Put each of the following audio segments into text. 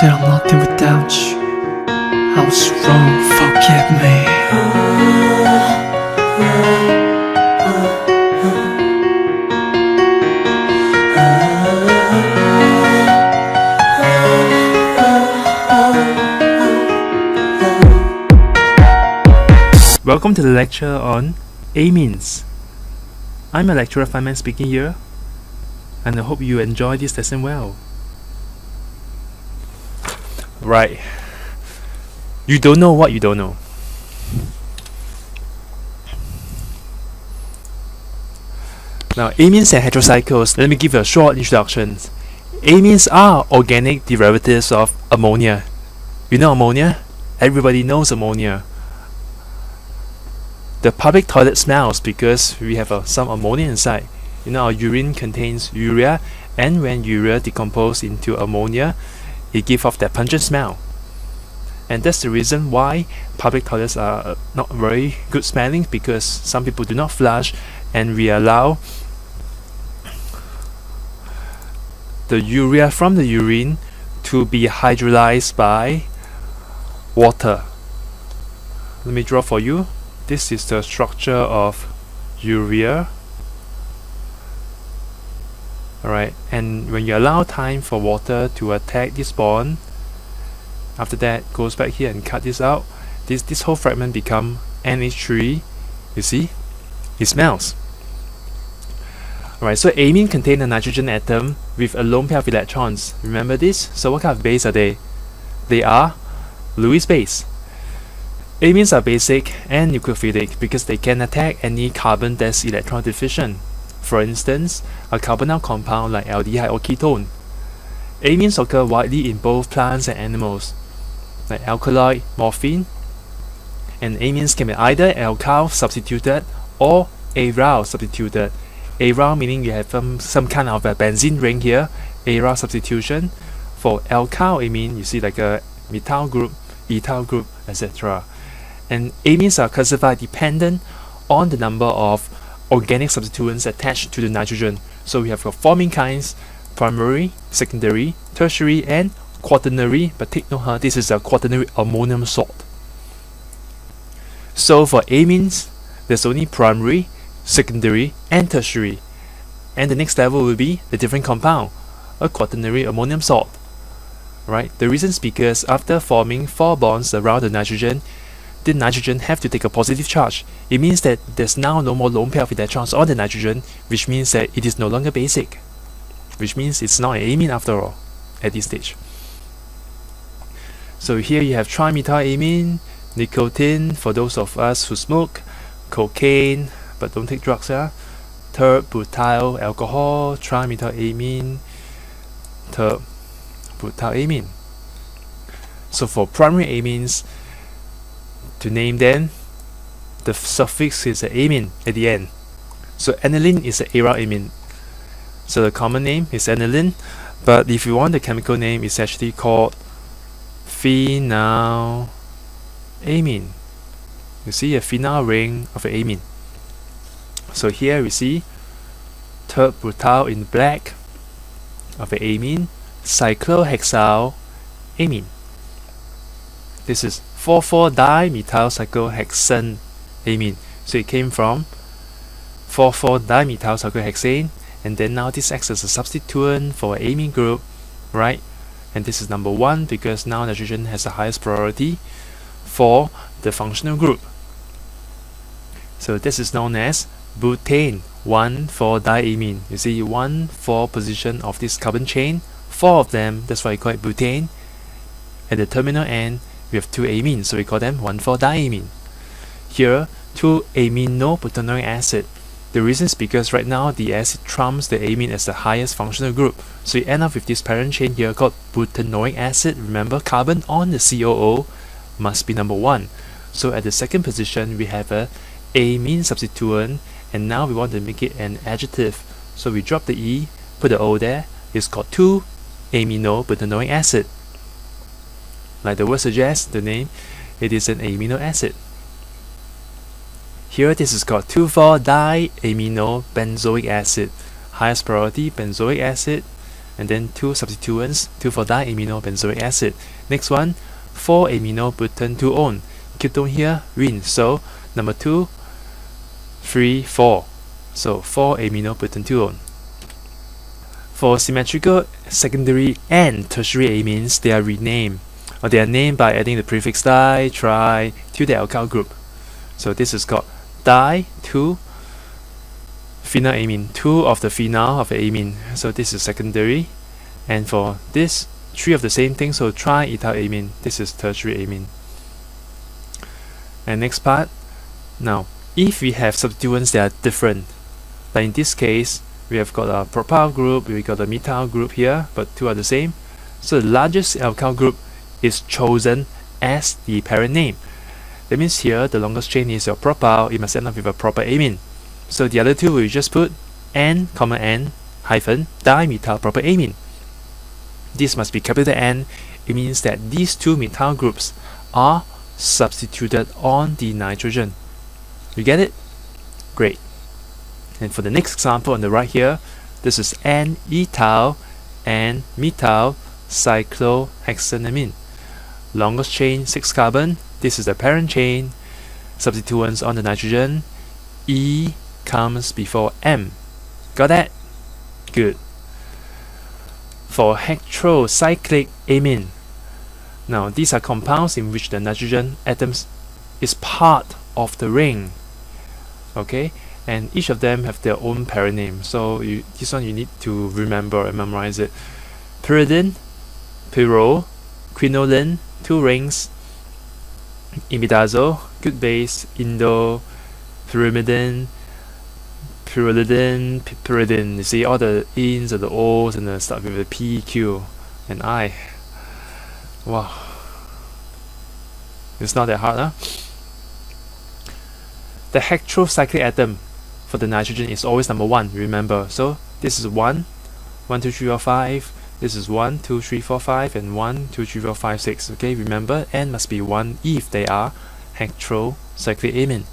that I'm nothing without you. I was wrong, forgive me. Welcome to the lecture on amines. I'm a lecturer Fireman speaking here, and I hope you enjoy this lesson well. Right. You don't know what you don't know. Now, amines and heterocycles, let me give you a short introduction. Amines are organic derivatives of ammonia. You know ammonia? Everybody knows ammonia. The public toilet smells because we have some ammonia inside. You know, our urine contains urea, and when urea decomposes into ammonia, it gives off that pungent smell. And that's the reason why public toilets are not very good smelling, because some people do not flush, and we allow the urea from the urine to be hydrolyzed by water. Let me draw for you. This is the structure of urea. Alright, and when you allow time for water to attack this bond, after that goes back here and cut this out, this whole fragment become NH3. You see? It smells. Alright, so amine contain a nitrogen atom with a lone pair of electrons. Remember this? So what kind of base are they? They are Lewis base. Amines are basic and nucleophilic because they can attack any carbon that's electron deficient. For instance, a carbonyl compound like aldehyde or ketone. Amines occur widely in both plants and animals, like alkaloid, morphine. And amines can be either alkyl substituted or aryl substituted. Aryl meaning you have some kind of a benzene ring here, aryl substitution. For alkyl amine, you see like a methyl group, ethyl group, etc. And amines are classified dependent on the number of organic substituents attached to the nitrogen. So we have your forming kinds: primary, secondary, tertiary, and quaternary. But take note, this is a quaternary ammonium salt. So for amines, there's only primary, secondary, and tertiary. And the next level will be the different compound, a quaternary ammonium salt. Right? The reason is because after forming 4 bonds around the nitrogen have to take a positive charge. It means that there's now no more lone pair of electrons on the nitrogen, which means that it is no longer basic, which means it's not an amine after all at this stage. So here you have trimethylamine, nicotine for those of us who smoke, cocaine but don't take drugs, terbutyl alcohol, trimethylamine, terbutylamine. So for primary amines, to name them, the suffix is an amine at the end. So aniline is an aryl amine. So the common name is aniline, but if you want the chemical name, it's actually called phenylamine. You see a phenyl ring of an amine. So here we see terbutyl in black of an amine, cyclohexyl amine. This is 4,4-dimethylcyclohexane amine. So it came from 4,4-dimethylcyclohexane, and then now this acts as a substituent for an amine group, right? And this is number 1 because now nitrogen has the highest priority for the functional group. So this is known as butane 1,4-diamine. You see 1,4 position of this carbon chain, 4 of them, that's why we call it butane. At the terminal end, we have 2 amines, so we call them 1,4-diamine. Here, 2-aminobutanoic acid. The reason is because right now the acid trumps the amine as the highest functional group. So you end up with this parent chain here called butanoic acid. Remember, carbon on the COO must be number 1. So at the second position, we have a amine substituent, and now we want to make it an adjective. So we drop the E, put the O there. It's called 2-aminobutanoic acid. Like the word suggests, the name, it is an amino acid. Here this is called 2,4-diaminobenzoic acid. Highest priority benzoic acid. and then 2 substituents, 2,4-diaminobenzoic acid. Next one, 4-aminobutane-2-one. Ketone here, win. So number 2, 3, 4. So 4-aminobutane-2-one. For symmetrical secondary and tertiary amines, they are renamed, or they are named by adding the prefix di, tri to the alkyl group. So this is called di-2-phenylamine, 2 of the phenyl of the amine. So this is secondary. And for this, 3 of the same thing, so triethylamine, this is tertiary amine. And next part, now if we have substituents that are different, like in this case, we have got a propyl group, we got a methyl group here, but 2 are the same. So the largest alkyl group is chosen as the parent name. That means here the longest chain is your propyl, it must end up with a proper amine. So the other two we just put N, N hyphen dimethylpropylamine. This must be capital N. It means that these 2 methyl groups are substituted on the nitrogen. You get it? Great. And for the next example on the right here, this is N-ethyl and methyl cyclohexanamine. Longest chain 6 carbon. This is the parent chain. Substituents on the nitrogen. E comes before M. Got that? Good. For heterocyclic amine, now these are compounds in which the nitrogen atoms is part of the ring. Okay, and each of them have their own parent name. So this one you need to remember and memorize it. Pyridine, pyrrole, quinoline, 2 rings, imidazole, good base, indo, pyrimidine, pyrrolidine, pyridine. You see all the ins and the O's and the start with the P, Q, and I. Wow. It's not that hard, huh? The heterocyclic atom for the nitrogen is always number 1, remember. So this is 1, 1, 2, 3, 4, 5. This is 1, 2, 3, 4, 5, and 1, 2, 3, 4, 5, 6. Okay, remember, N must be 1 if they are heterocyclic amine.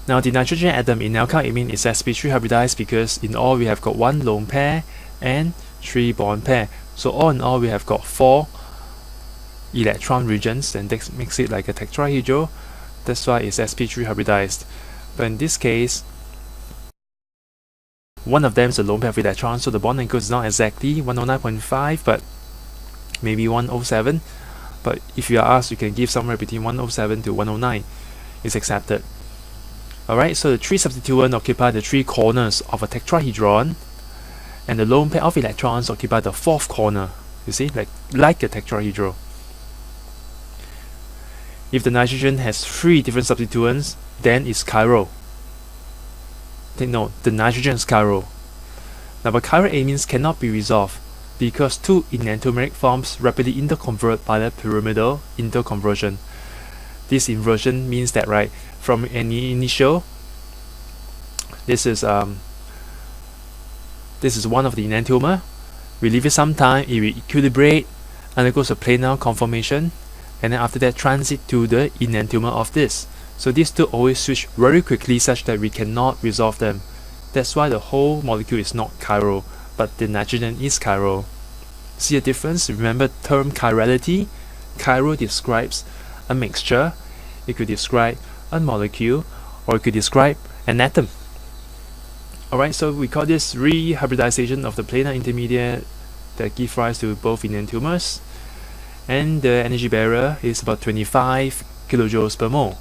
Now the nitrogen atom in alkyl amine is sp3 hybridized because in all we have got 1 lone pair and 3 bond pair. So all in all we have got 4 electron regions, and that makes it like a tetrahedral. That's why it's sp3 hybridized. But in this case, one of them is a lone pair of electrons, so the bond angle is not exactly 109.5 but maybe 107. But if you are asked, you can give somewhere between 107 to 109. It's accepted. Alright, so the 3 substituents occupy the 3 corners of a tetrahedron, and the lone pair of electrons occupy the 4th corner. You see, like a tetrahedral. If the nitrogen has 3 different substituents, then it's chiral. Take note, the nitrogen is chiral. Now, but chiral amines cannot be resolved because 2 enantiomeric forms rapidly interconvert by the pyramidal interconversion. This inversion means that, right, from an initial, this is one of the enantiomer. We leave it some time, it will equilibrate, undergoes a planar conformation, and then after that transit to the enantiomer of this. So these 2 always switch very quickly such that we cannot resolve them. That's why the whole molecule is not chiral, but the nitrogen is chiral. See a difference? Remember the term chirality? Chiral describes a mixture, it could describe a molecule, or it could describe an atom. Alright, so we call this rehybridization of the planar intermediate that gives rise to both enantiomers, and the energy barrier is about 25 kilojoules per mole.